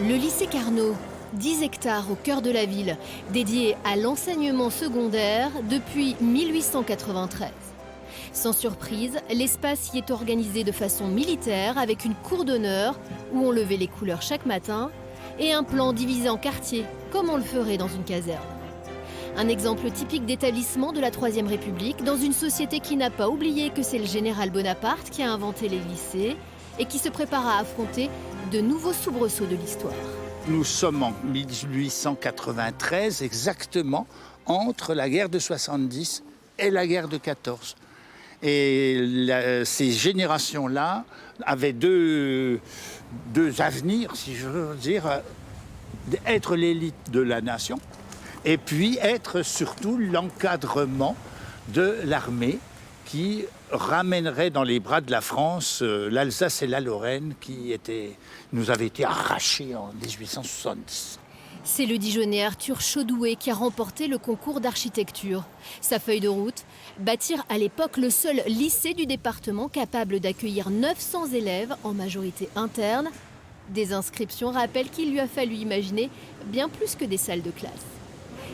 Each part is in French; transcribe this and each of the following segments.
Le lycée Carnot, 10 hectares au cœur de la ville, dédié à l'enseignement secondaire depuis 1893. Sans surprise, l'espace y est organisé de façon militaire avec une cour d'honneur où on levait les couleurs chaque matin et un plan divisé en quartiers comme on le ferait dans une caserne. Un exemple typique d'établissement de la Troisième République dans une société qui n'a pas oublié que c'est le général Bonaparte qui a inventé les lycées et qui se prépare à affronter de nouveaux soubresauts de l'histoire. Nous sommes en 1893, exactement entre la guerre de 70 et la guerre de 14. Et ces générations-là avaient deux avenirs, si je veux dire, être l'élite de la nation et puis être surtout l'encadrement de l'armée qui ramènerait dans les bras de la France l'Alsace et la Lorraine qui nous avaient été arrachés en 1870. C'est le Dijonnais Arthur Chaudoué qui a remporté le concours d'architecture. Sa feuille de route, bâtir à l'époque le seul lycée du département capable d'accueillir 900 élèves en majorité interne. Des inscriptions rappellent qu'il lui a fallu imaginer bien plus que des salles de classe.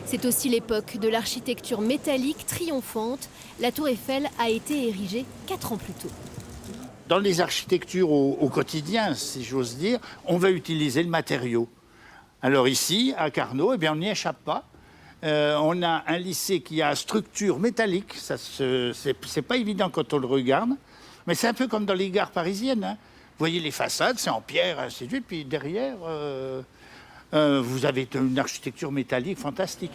C'est aussi l'époque de l'architecture métallique triomphante. La tour Eiffel a été érigée 4 ans plus tôt. Dans les architectures au quotidien, si j'ose dire, on va utiliser le matériau. Alors ici, à Carnot, eh bien, on n'y échappe pas. On a un lycée qui a structure métallique. C'est pas évident quand on le regarde, mais c'est un peu comme dans les gares parisiennes. Hein. Vous voyez les façades, c'est en pierre, ainsi de suite, puis derrière, vous avez une architecture métallique fantastique.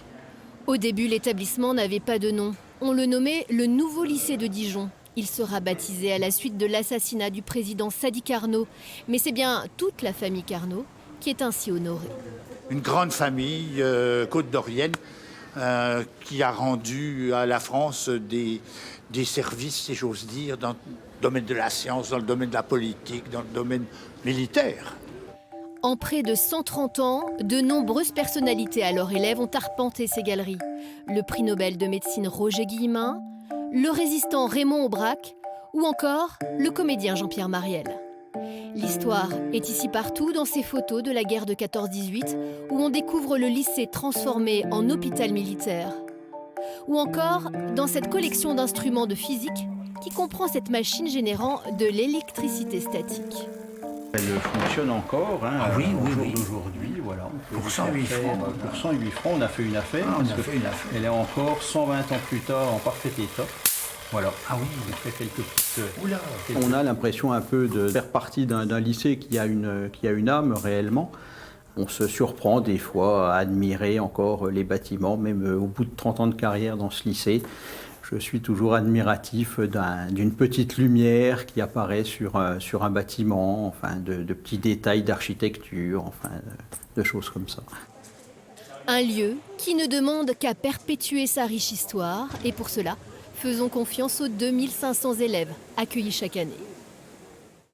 Au début, l'établissement n'avait pas de nom. On le nommait le Nouveau Lycée de Dijon. Il sera baptisé à la suite de l'assassinat du président Sadi Carnot. Mais c'est bien toute la famille Carnot qui est ainsi honorée. Une grande famille côte-dorienne qui a rendu à la France des services, si j'ose dire, dans le domaine de la science, dans le domaine de la politique, dans le domaine militaire. En près de 130 ans, de nombreuses personnalités alors élèves ont arpenté ces galeries. Le prix Nobel de médecine Roger Guillemin, le résistant Raymond Aubrac ou encore le comédien Jean-Pierre Mariel. L'histoire est ici partout dans ces photos de la guerre de 14-18 où on découvre le lycée transformé en hôpital militaire. Ou encore dans cette collection d'instruments de physique qui comprend cette machine générant de l'électricité statique. Elle fonctionne encore, hein, oui, au jour oui. d'aujourd'hui, voilà. Pour 108 francs. Pour 108 francs, on a fait une affaire, elle est encore 120 ans plus tard en parfait état. Voilà. Ah oui, on fait quelques petites... On a l'impression un peu de faire partie d'un lycée qui a une âme réellement. On se surprend des fois à admirer encore les bâtiments, même au bout de 30 ans de carrière dans ce lycée. Je suis toujours admiratif d'une petite lumière qui apparaît sur un bâtiment, enfin de petits détails d'architecture, enfin de choses comme ça. Un lieu qui ne demande qu'à perpétuer sa riche histoire et pour cela, faisons confiance aux 2500 élèves accueillis chaque année.